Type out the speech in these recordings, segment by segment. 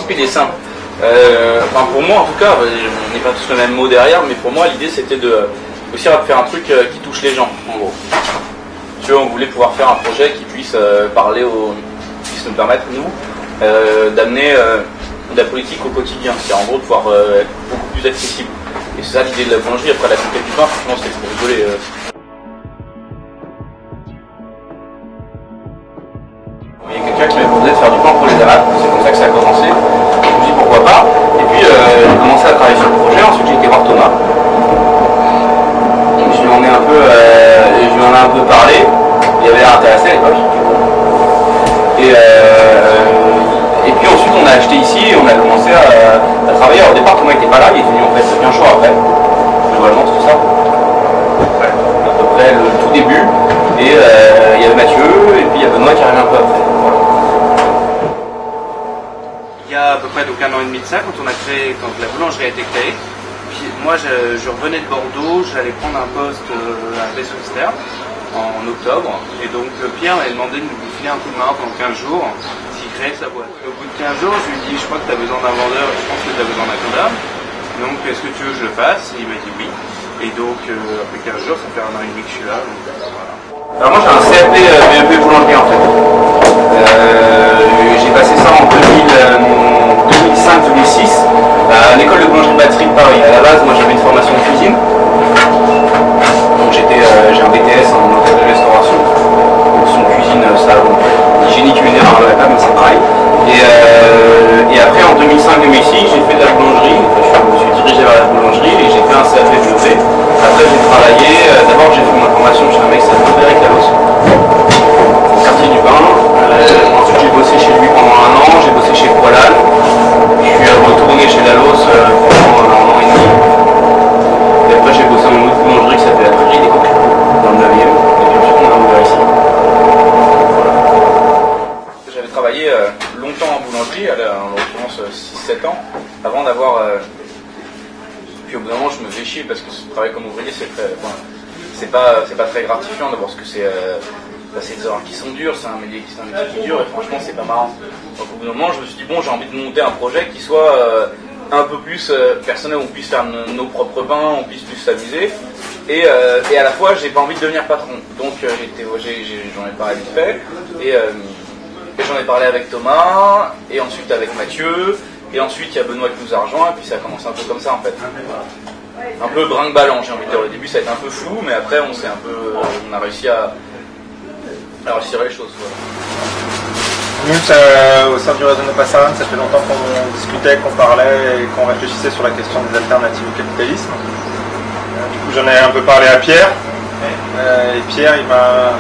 principe il est simple. Enfin pour moi en tout cas, on n'est pas tous le même mot derrière, mais pour moi l'idée c'était de aussi de faire un truc qui touche les gens en gros. Tu vois, on voulait pouvoir faire un projet qui puisse parler puisse nous permettre nous d'amener de la politique au quotidien, c'est-à-dire en gros de pouvoir être beaucoup plus accessible. Et c'est ça l'idée de la boulangerie. Après la conquête du pain, franchement c'était pour rigoler. Il y a quelqu'un qui m'a proposé de faire du pain pour les Arabes, c'est comme ça que ça a commencé. Je me suis dit pourquoi pas. Et puis j'ai commencé à travailler sur le projet, ensuite j'ai été voir Thomas. Et je lui en ai un peu parlé, il avait l'air intéressé à l'époque. Et puis ensuite on a acheté ici et on a commencé à travailler. Alors, au départ Thomas n'était pas là, il est venu en fait 15 jours après, globalement tout ça. Ouais, à peu près le tout début. Et il y avait Mathieu et puis il y a Benoît qui arrive un peu après. Voilà. Il y a à peu près donc 1 an et demi de ça, quand la boulangerie a été créée, puis moi je revenais de Bordeaux, j'allais prendre un poste à Bessou-Exter en octobre, et donc Pierre m'avait demandé de nous filer un coup de main pendant 15 jours, s'il créait sa boîte. Au bout de 15 jours, je lui ai dit, je crois que tu as besoin d'un vendeur, je pense que tu as besoin d'un comptable, donc est-ce que tu veux que je le fasse? Et il m'a dit oui, et donc après 15 jours, ça fait 1 an et demi que je suis là, donc voilà. Alors moi j'ai un CAP BEP boulangerie en fait. J'ai passé ça en 2005-2006 à l'école de boulangerie-pâtisserie de Paris. À la base, moi j'avais une formation de cuisine. Donc j'ai un BTS en hôtel de restauration. Donc son cuisine, ça, hygiénie culinaire, mais c'est pareil. Et après en 2005-2006, j'ai fait de la boulangerie. Je me suis dirigé vers la boulangerie et j'ai fait un CAP BEP. Après j'ai travaillé, d'abord j'ai fait ma formation chez un mec qui s'appelle Eric Lalos, au quartier du Bain. Ensuite j'ai bossé chez lui pendant 1 an, j'ai bossé chez Poilal. Je suis retourné chez Lalos pendant 1 an et demi. Et après j'ai bossé dans une autre boulangerie qui s'appelle la Prairie des Coquelicots, dans le 9e. Et puis ensuite on a ouvert ici. Voilà. J'avais travaillé longtemps en boulangerie, en l'occurrence 6-7 ans, avant d'avoir... Puis au bout d'un moment, je me fais chier parce que ce travail comme ouvrier, c'est pas très gratifiant d'abord parce que c'est des horaires qui sont durs, c'est un métier qui est dur et franchement, c'est pas marrant. Donc au bout d'un moment, je me suis dit bon, j'ai envie de monter un projet qui soit un peu plus personnel, où on puisse faire nos propres pains, on puisse plus s'amuser et à la fois, j'ai pas envie de devenir patron. Donc j'en ai parlé vite fait et j'en ai parlé avec Thomas et ensuite avec Mathieu. Et ensuite, il y a Benoît qui nous a rejoint, et puis ça a commencé un peu comme ça en fait. Un peu brinque-ballant, j'ai envie de dire. Au début, ça a été un peu flou, mais après, on a réussi à réussir les choses. Voilà. Nous, au sein du réseau Nopassaran, ça fait longtemps qu'on discutait, qu'on parlait et qu'on réfléchissait sur la question des alternatives au capitalisme. Du coup, j'en ai un peu parlé à Pierre. Et Pierre, il m'a...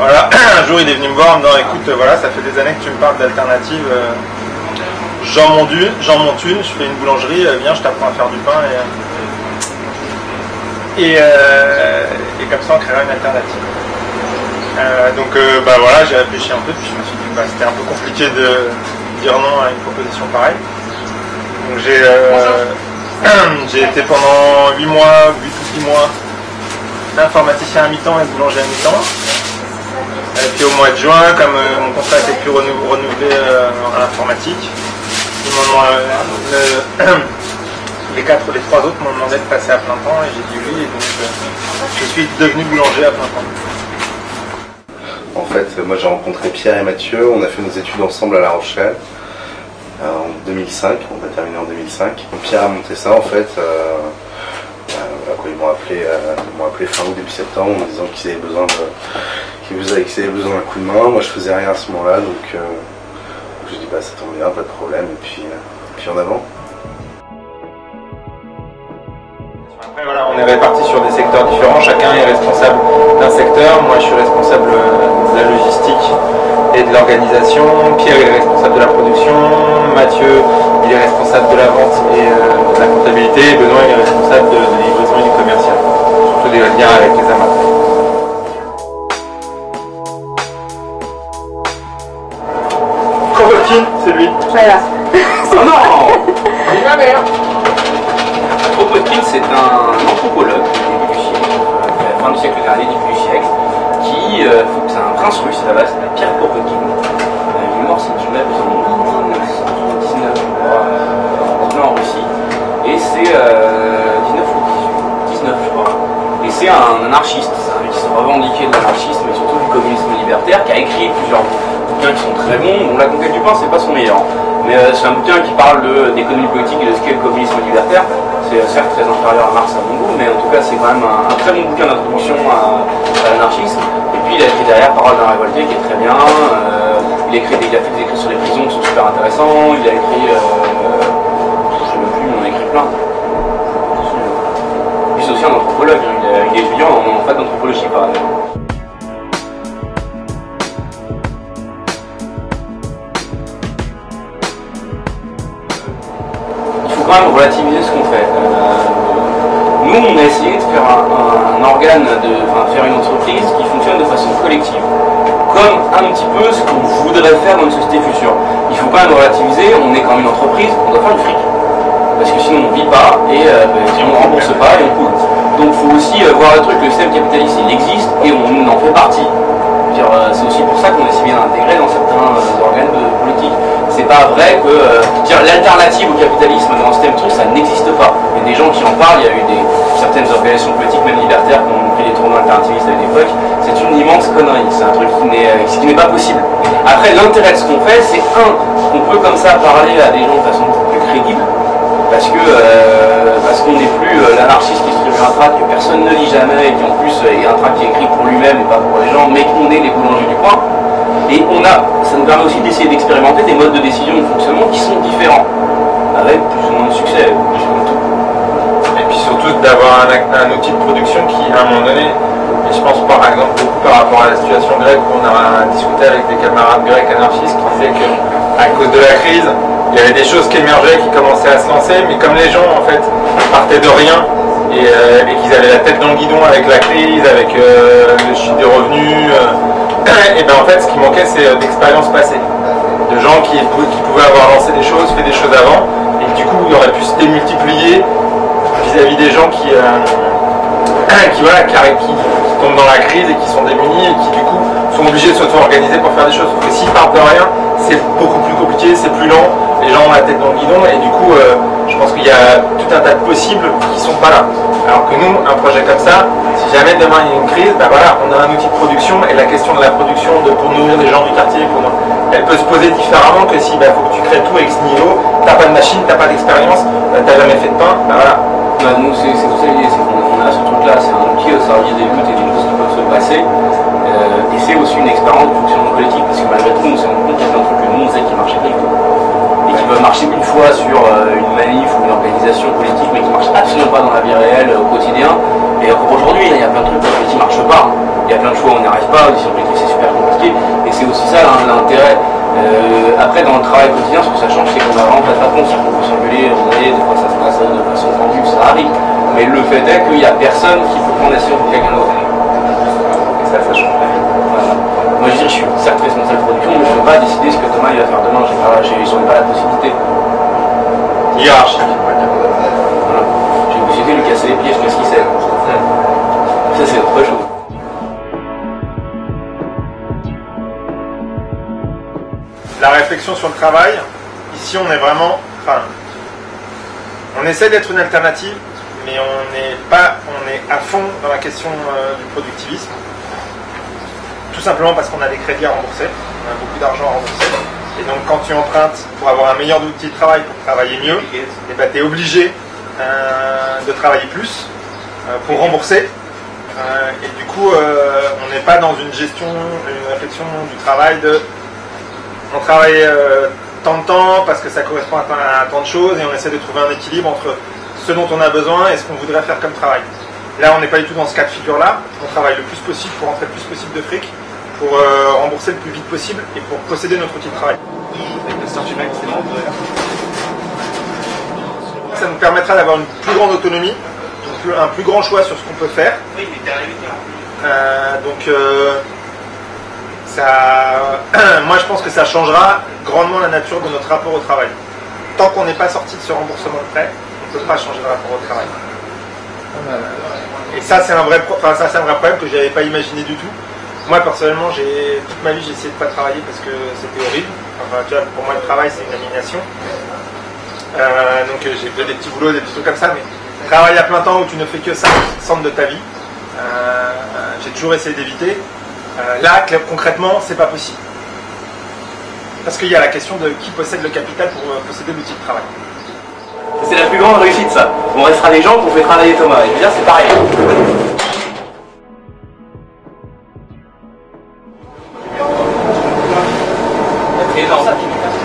Voilà, un jour, il est venu me voir en me disant, écoute, voilà, ça fait des années que tu me parles d'alternatives. J'en monte une, je fais une boulangerie, viens, je t'apprends à faire du pain et comme ça on créera une alternative. Donc voilà, j'ai réfléchi un peu, puis je me suis dit que c'était un peu compliqué de dire non à une proposition pareille. Donc j'ai été pendant 8 mois, 8 ou 10 mois, informaticien à mi-temps et boulanger à mi-temps. Et puis au mois de juin, comme mon contrat n'était plus renouvelé à l'informatique, les 3 autres m'ont demandé de passer à plein temps et j'ai dit oui, et donc je suis devenu boulanger à plein temps. En fait, moi j'ai rencontré Pierre et Mathieu, on a fait nos études ensemble à La Rochelle en 2005, on a terminé en 2005. Donc, Pierre a monté ça en fait, ils m'ont appelé fin août, début septembre en me disant qu'ils avaient besoin d'un coup de main. Moi je faisais rien à ce moment-là, donc je dis ça tombe bien, pas de problème, et puis en avant. Après voilà, on est répartis sur des secteurs différents, chacun est responsable d'un secteur. Moi je suis responsable de la logistique et de l'organisation, Pierre il est responsable de la production, Mathieu il est responsable de la vente et de la comptabilité, et Benoît il est responsable de la livraison et du commercial, surtout des liens avec les amateurs. Kropotkin, c'est lui. Voilà. Oh non! Kropotkin, c'est un anthropologue du début du siècle, fin du siècle dernier, début du siècle, c'est un prince russe à la base, c'est Pierre Kropotkin. Il est mort, si tu m'as en 1919. anarchiste, qui se revendiquait de l'anarchisme et surtout du communisme libertaire, qui a écrit plusieurs bouquins qui sont très bons. Bon, La conquête du pain, c'est pas son meilleur, mais c'est un bouquin qui parle d'économie politique et de ce qu'est le communisme libertaire. C'est certes très inférieur à Marx à mon goût, mais en tout cas c'est quand même un très bon bouquin d'introduction à l'anarchisme. Et puis il a écrit derrière Parole d'un révolté qui est très bien. Il a fait des écrits sur les prisons qui sont super intéressants. Il a écrit, je sais même plus, il en a écrit plein. Puis c'est aussi un anthropologue, hein. Il est étudiant en fac d'anthropologie par ailleurs. Quand même relativiser ce qu'on fait. Nous, on a essayé de faire un organe, faire une entreprise qui fonctionne de façon collective, comme un petit peu ce qu'on voudrait faire dans une société future. Il faut quand même relativiser, on est quand même une entreprise, on doit faire du fric, parce que sinon on ne vit pas et si on ne rembourse pas et on coule. Donc il faut aussi voir le truc, le système capitaliste il existe et on en fait partie. C'est aussi pour ça qu'on est si bien intégré dans certains organes politiques. C'est pas vrai que l'alternative au capitalisme dans ce système truc, ça n'existe pas. Il y a des gens qui en parlent, il y a eu certaines organisations politiques, même libertaires, qui ont pris des tournois alternativistes à l'époque. C'est une immense connerie, c'est un truc qui n'est pas possible. Après, l'intérêt de ce qu'on fait, c'est qu'on peut comme ça parler à des gens de façon plus crédible, parce qu'on n'est plus l'anarchiste qui distribue un tract que personne ne lit jamais, et qui en plus est un tract qui est écrit pour lui-même et pas pour les gens, mais qu'on est les boulangers du coin. Et ça nous permet aussi d'essayer d'expérimenter des modes de décision et de fonctionnement qui sont différents, avec plus ou moins de succès, Et puis surtout d'avoir un outil de production qui, à un moment donné, et je pense par exemple beaucoup par rapport à la situation grecque, où on a discuté avec des camarades grecs anarchistes qui disaient qu'à cause de la crise, il y avait des choses qui émergeaient, qui commençaient à se lancer, mais comme les gens en fait partaient de rien et qu'ils avaient la tête dans le guidon avec la crise, avec le chiffre des revenus, et bien en fait ce qui manquait c'est d'expérience passée, de gens qui pouvaient avoir lancé des choses, fait des choses avant, et que du coup ils auraient pu se démultiplier vis-à-vis des gens qui tombent dans la crise et qui sont démunis et qui du coup sont obligés de s'auto-organiser pour faire des choses. Parce que s'ils partent de rien, c'est beaucoup plus compliqué, c'est plus lent, les gens ont la tête dans le guidon et du coup je pense qu'il y a tout un tas de possibles qui sont pas là. Alors que nous, un projet comme ça, si jamais demain il y a une crise, ben voilà, on a un outil de production et la question de la production pour nourrir les gens du quartier, elle peut se poser différemment que si faut que tu crées tout ex nihilo, t'as pas de machine, t'as pas d'expérience, t'as jamais fait de pain, ben voilà. Nous, c'est tout ça l'idée, c'est qu'on a ce truc-là, c'est un outil au service des luttes et des choses qui peuvent se passer. Et c'est aussi une expérience de fonctionnement politique, parce que malgré tout, on s'est rendu compte qu'il y avait un truc que nous on faisait qui marchait pas du tout. Et qui peut marcher une fois sur une manif ou une organisation politique, mais qui marche absolument pas dans la vie réelle, au quotidien. Et encore aujourd'hui, il y a plein de trucs qui ne marchent pas. Il y a plein de choix où on n'y arrive pas, sur politique c'est super compliqué. Et c'est aussi ça l'intérêt. Après, dans le travail quotidien, ce que ça change, c'est qu'on a vraiment pas de patron, c'est qu'on peut s'engueuler, des fois ça se passe de façon tendue, ça arrive. Mais le fait est qu'il n'y a personne qui peut prendre la décision pour quelqu'un d'autre. Et ça change très vite. Voilà. Moi je suis certes responsable de production, mais je ne peux pas décider ce que Thomas il va faire demain, j'en ai pas la possibilité. Hiérarchique. Voilà. J'ai une possibilité de lui casser les pieds, je sais ce qu'il sait. Ça c'est autre chose. La réflexion sur le travail, ici on est vraiment, on essaie d'être une alternative, mais on est à fond dans la question du productivisme, tout simplement parce qu'on a des crédits à rembourser, on a beaucoup d'argent à rembourser, et donc quand tu empruntes pour avoir un meilleur outil de travail, pour travailler mieux, et tu es obligé de travailler plus pour rembourser, et du coup on n'est pas dans une réflexion du travail on travaille tant de temps parce que ça correspond à tant de choses et on essaie de trouver un équilibre entre ce dont on a besoin et ce qu'on voudrait faire comme travail. Là, on n'est pas du tout dans ce cas de figure-là. On travaille le plus possible pour rentrer le plus possible de fric, pour rembourser le plus vite possible et pour posséder notre outil de travail. Ça nous permettra d'avoir une plus grande autonomie, un plus grand choix sur ce qu'on peut faire. Moi je pense que ça changera grandement la nature de notre rapport au travail. Tant qu'on n'est pas sorti de ce remboursement de prêt, on ne peut pas changer de rapport au travail. Et ça c'est un vrai problème que je n'avais pas imaginé du tout. Moi personnellement, toute ma vie j'ai essayé de ne pas travailler parce que c'était horrible. Pour moi le travail c'est une aliénation. Donc j'ai fait des petits boulots, des petits trucs comme ça, mais travailler à plein temps où tu ne fais que ça, centre de ta vie, J'ai toujours essayé d'éviter. Là, concrètement, c'est pas possible. Parce qu'il y a la question de qui possède le capital pour posséder l'outil de travail. C'est la plus grande réussite, ça. On restera des gens qu'on fait travailler Thomas. Et je veux dire, c'est pareil.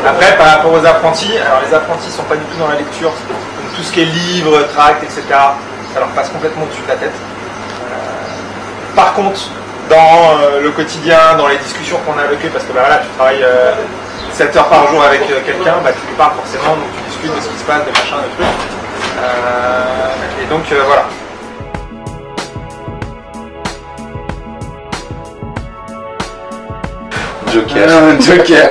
Après, par rapport aux apprentis, alors les apprentis sont pas du tout dans la lecture. Donc, tout ce qui est livres, tracts, etc., ça leur passe complètement au-dessus de la tête. Par contre, dans le quotidien, dans les discussions qu'on a avec eux, parce que bah, voilà, tu travailles 7 heures par jour avec quelqu'un, bah, tu lui parles forcément, donc tu discutes de ce qui se passe, des machins, des trucs. Et donc voilà. Joker.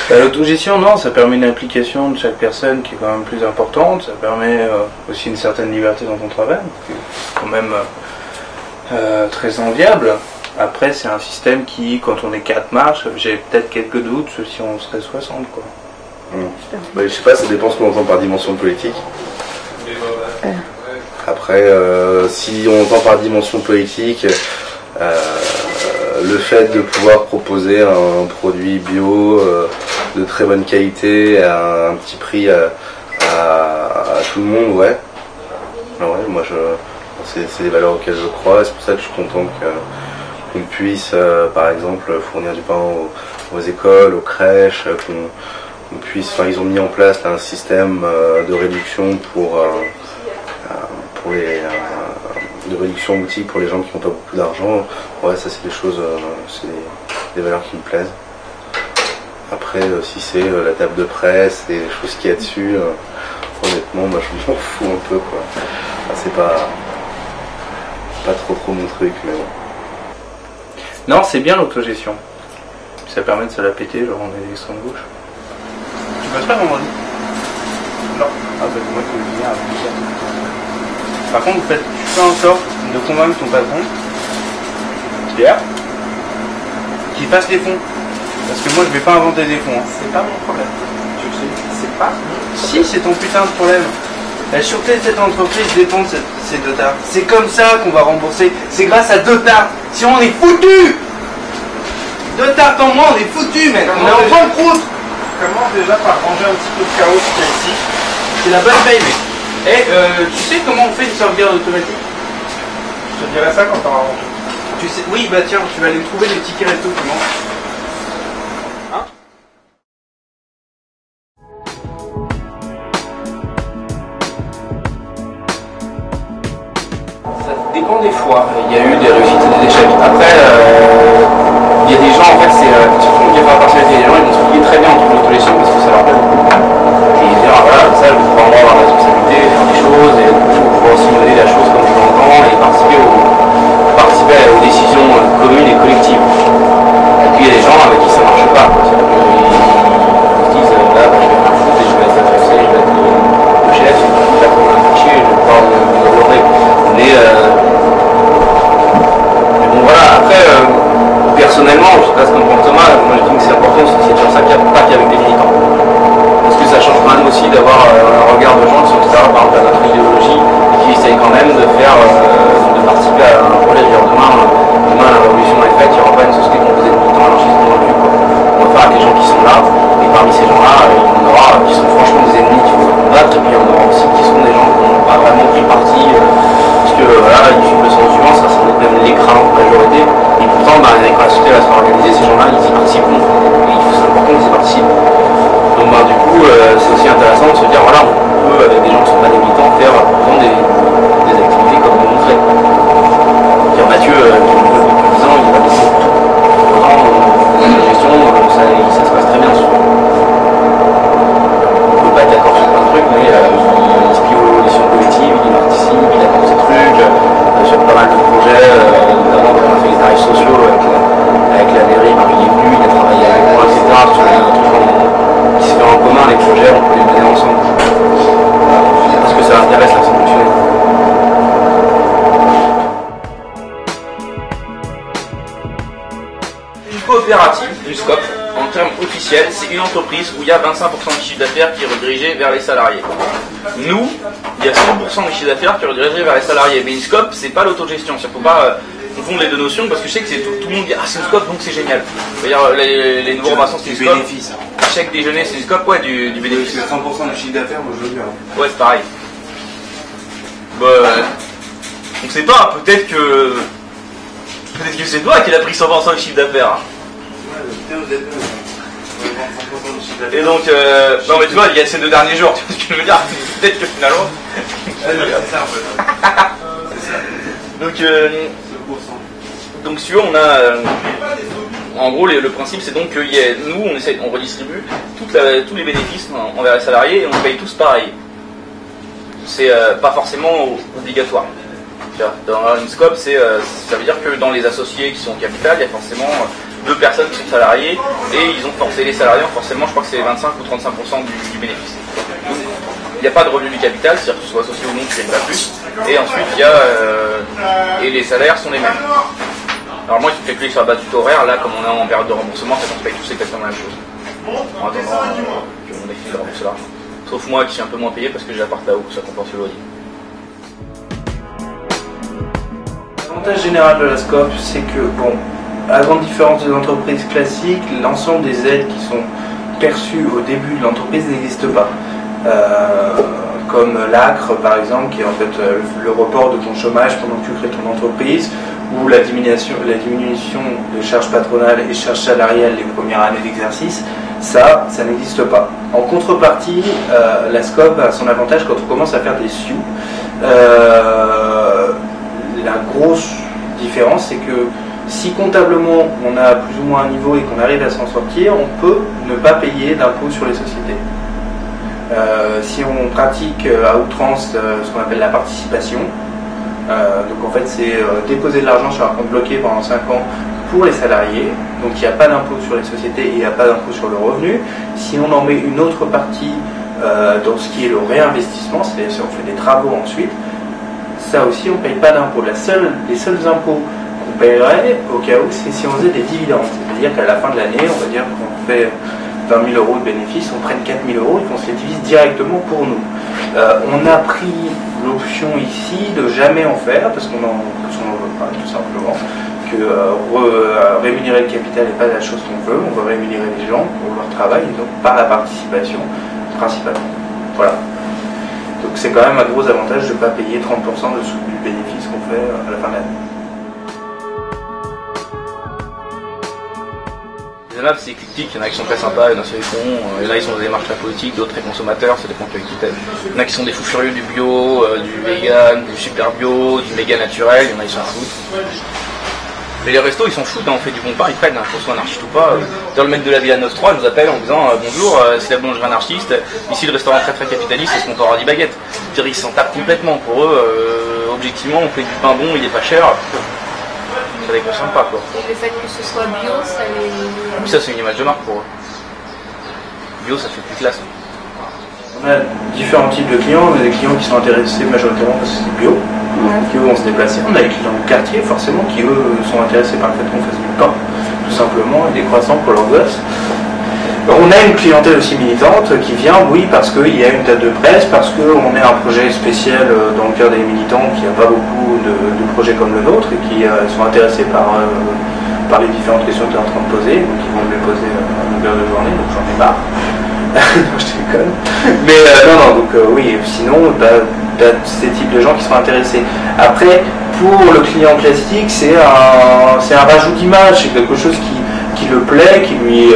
L'autogestion, non, ça permet une implication de chaque personne qui est quand même plus importante, ça permet aussi une certaine liberté dans ton travail, qui est quand même très enviable. Après, c'est un système qui, quand on est 4 marches, j'ai peut-être quelques doutes si on serait 60, quoi. Bah, je sais pas, ça dépend ce qu'on entend par dimension politique. Après, si on entend par dimension politique, le fait de pouvoir proposer un produit bio de très bonne qualité à un petit prix à tout le monde, ouais. Ouais, moi c'est des valeurs auxquelles je crois, c'est pour ça que je suis content qu'on puisse par exemple fournir du pain aux écoles, aux crèches, qu'on puisse, enfin, ils ont mis en place là, un système de réduction de réduction boutique pour les gens qui n'ont pas beaucoup d'argent. Ouais, ça c'est des choses, c'est des valeurs qui me plaisent. Après, si c'est la table de presse et les choses qu'il y a dessus, honnêtement, moi je m'en fous un peu, quoi. Enfin, c'est pas trop mon truc, mais bon. Non, c'est bien l'autogestion. Ça permet de se la péter, genre on est l'extrême gauche. Tu bosses pas vendredi? Non. Ah bah moi je veux venir avec ça. Par contre, tu fais en sorte de convaincre ton patron, Pierre, qu'il fasse les fonds. Parce que moi je vais pas inventer des fonds. Hein. C'est pas mon problème. Tu le sais, c'est pas. Si, c'est ton putain de problème. La sûreté de cette entreprise dépend de ces dotards. C'est comme ça qu'on va rembourser. C'est grâce à dotards. Sinon on est foutus. Dotards en moins, on est foutus, mec. On est en train de croûte. Comment déjà par ranger un petit peu de chaos qu'il y a ici? C'est la bonne paye, mec. Et tu sais comment on fait une sauvegarde automatique? Je te dirai ça quand t'auras rangé. Tu sais, oui, bah tiens, tu vas aller trouver les tickets resto, comment? Hein? Ça dépend des fois. Il y a eu des réussites et des échecs. Après, il y a des gens, en fait, c'est surtout qui fait la partialité. Les gens, ils vont se plier très bien entre l'autogestion parce que ça leur plaît beaucoup. Et ils disent, ah, voilà, comme ça, je vais pouvoir moi avoir la responsabilité, faire des choses, et pouvoir aussi mener la chose comme je l'entends et participer aux décisions communes et collectives. Et puis il y a des gens avec qui ça marche pas. Ils se disent, là, je vais faire un foot et je vais être stressé, je vais être le chef, je vais faire comme un fichier, je vais pouvoir me développer. Mais bon, voilà, après, personnellement, je sais pas ce qu'on pense Thomas, moi je dis que c'est important, c'est de faire ça pas qu'avec des militants. Parce que ça change quand même aussi d'avoir un regard de gens qui sont extérieurs par exemple à notre idéologie et qui essayent quand même de faire, de participer à un projet. Demain la révolution est faite, il n'y aura pas une société composée de militants anarchistes non plus. On va faire avec les gens qui sont là, et parmi ces gens-là, il y en aura qui sont franchement des ennemis qu'il faut combattre, et puis il y en aura aussi qui sont des gens qui n'ont pas vraiment pris parti, parce que voilà, ils suivent le sens du vent, ça semble être même l'écrasante majorité, et pourtant, quand la société va se réorganiser, ces gens-là, ils y participeront, et c'est important qu'ils y participent. Donc du coup, c'est aussi intéressant de se dire, voilà, on peut, avec des gens qui ne sont pas des militants, faire des activités comme vous montrez. Dire Mathieu, depuis 10 ans, il va laisser tout. Pourtant, la gestion, ça se passe très bien. officielle, c'est une entreprise où il y a 25% du chiffre d'affaires qui est redirigé vers les salariés. Nous, il y a 100% du chiffre d'affaires qui est redirigé vers les salariés. Mais une SCOP, c'est pas l'autogestion. Il ne faut pas confondre les deux notions parce que je sais que tout le monde dit ah c'est une SCOP donc c'est génial. C'est-à-dire les nouveaux remplaçants c'est une SCOP. Bénéfice. Chèque déjeuner c'est une SCOP, ouais, du bénéfice. C'est 30% du chiffre d'affaires, moi je veux bien. Ouais, c'est pareil. Bah, on sait pas, peut-être que c'est toi qui a pris 100% du chiffre d'affaires. Et donc, non mais tu vois, il y a ces 2 derniers jours, tu vois ce que je veux dire. Peut-être que finalement. C'est ça en fait. Donc si on a. En gros, le principe c'est donc que nous, on redistribue tous les bénéfices envers les salariés et on paye tous pareil. C'est pas forcément obligatoire. Dans une SCOP, ça veut dire que dans les associés qui sont au capital, il y a forcément 2 personnes qui sont salariées et ils ont forcé les salariés ont forcément, je crois que c'est 25 ou 35% du bénéfice. Donc, il n'y a pas de revenu du capital, c'est-à-dire que tu sois associé ou non, tu gagnes pas plus. Et ensuite, et les salaires sont les mêmes. Alors moi, il faut calculer sur la base du taux horaire. Là, comme on est en période de remboursement, on paye tous exactement la même chose. En attendant qu'on ait fini de rembourser l'argent. Sauf moi qui suis un peu moins payé parce que j'ai l'appart là-haut, ça compense le loyer. L'avantage général de la SCOP, c'est que, bon, à grande différence des entreprises classiques, l'ensemble des aides qui sont perçues au début de l'entreprise n'existe pas. Comme l'ACRE, par exemple, qui est en fait le report de ton chômage pendant que tu crées ton entreprise, ou la diminution des charges patronales et charges salariales les premières années d'exercice, ça n'existe pas. En contrepartie, la SCOP a son avantage quand on commence à faire des SIU. La grosse différence, c'est que si comptablement on a plus ou moins un niveau et qu'on arrive à s'en sortir, on peut ne pas payer d'impôt sur les sociétés. Si on pratique à outrance ce qu'on appelle la participation, donc en fait c'est déposer de l'argent sur un compte bloqué pendant 5 ans pour les salariés, donc il n'y a pas d'impôt sur les sociétés et il n'y a pas d'impôt sur le revenu. Si on en met une autre partie dans ce qui est le réinvestissement, c'est-à-dire si on fait des travaux ensuite, ça aussi on ne paye pas d'impôt. Les seuls impôts qu'on paierait au cas où, c'est si on faisait des dividendes, c'est-à-dire qu'à la fin de l'année, on va dire qu'on fait 20 000 € de bénéfices, on prenne 4 000 € et qu'on se les divise directement pour nous. On a pris l'option ici de jamais en faire, parce qu'on n'en veut pas, tout simplement, que rémunérer le capital n'est pas la chose qu'on veut, on veut rémunérer les gens pour leur travail, et donc par la participation, principalement. Voilà. Donc c'est quand même un gros avantage de ne pas payer 30% du bénéfice qu'on fait à la fin de l'année. Les ANAP c'est éclectique, il y en a qui sont très sympas, il y en a qui sont des cons, il y en a qui sont des démarches très politiques, d'autres très consommateurs, ça dépend de qui t'aimes. Il y en a qui sont des fous furieux du bio, du vegan, du super bio, du méga naturel, il y en a qui s'en foutent. Mais les restos ils s'en foutent, hein, on fait du bon pain, ils prennent, hein, qu'on soit anarchiste ou pas. Dans le mec de la Villa 9-3 nous appelle en disant bonjour, c'est la boulangerie anarchiste, ici le restaurant très très capitaliste, c'est ce qu'on t'aura 10 baguettes. Je dirais, ils s'en tapent complètement, pour eux, objectivement on fait du pain bon, il est pas cher. Ça les concerne pas quoi. Et le fait que ce soit bio, ça les... Oui, ça c'est une image de marque pour eux. Bio ça fait plus classe. On a différents types de clients, on a des clients qui sont intéressés majoritairement parce que c'est bio, qui eux vont se déplacer. On a les clients du quartier forcément qui eux sont intéressés par le fait qu'on fasse du pain, tout simplement, et des croissants pour leurs gosses. On a une clientèle aussi militante qui vient, oui, parce qu'il y a une date de presse, parce qu'on est un projet spécial dans le cœur des militants, qui n'a pas beaucoup de projets comme le nôtre, et qui sont intéressés par les différentes questions que tu es en train de poser, donc ils vont me les poser à longueur de journée, donc j'en ai marre. Non, je déconne. Mais donc oui, sinon, tu as ces types de gens qui sont intéressés. Après, pour le client classique, c'est un rajout d'image, c'est quelque chose qui le plaît, qui lui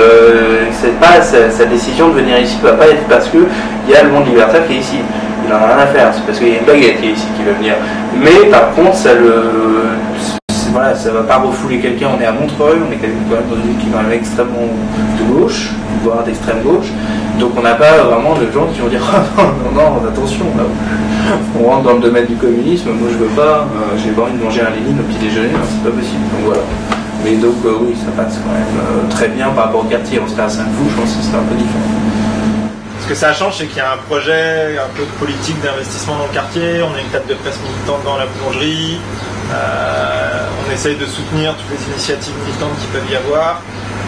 c'est pas sa décision de venir ici ne va pas être parce que il y a le monde libertaire qui est ici, il en a rien à faire, c'est parce qu'il y a une baguette qui est ici qui veut venir, mais par contre ça va pas refouler quelqu'un. On est à Montreuil, on est quand même dans une ville qui est quand même extrêmement de gauche, voire d'extrême gauche, donc on n'a pas vraiment de gens qui vont dire non, attention là, on rentre dans le domaine du communisme, moi je veux pas, j'ai pas envie de manger un Lénine au petit déjeuner, c'est pas possible, donc voilà. Mais donc oui, ça passe quand même très bien par rapport au quartier. On serait à Saint-Cloud, je pense que c'était un peu différent. Ce que ça change, c'est qu'il y a un projet, un peu de politique d'investissement dans le quartier. On a une table de presse militante dans la boulangerie. On essaye de soutenir toutes les initiatives militantes qu'il peut y avoir.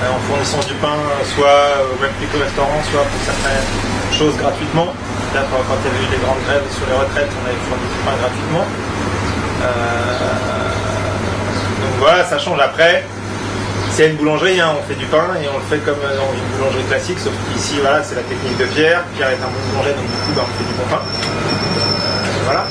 en fournissant du pain, soit au même prix que le restaurant, soit pour certaines choses gratuitement. Là, quand il y avait eu les grandes grèves sur les retraites, on avait fourni du pain gratuitement. Donc voilà, ça change. Après, c'est une boulangerie, hein, on fait du pain et on le fait comme dans une boulangerie classique, sauf qu'ici, voilà, c'est la technique de Pierre. Pierre est un bon boulanger, donc du coup, on fait du bon pain. Voilà.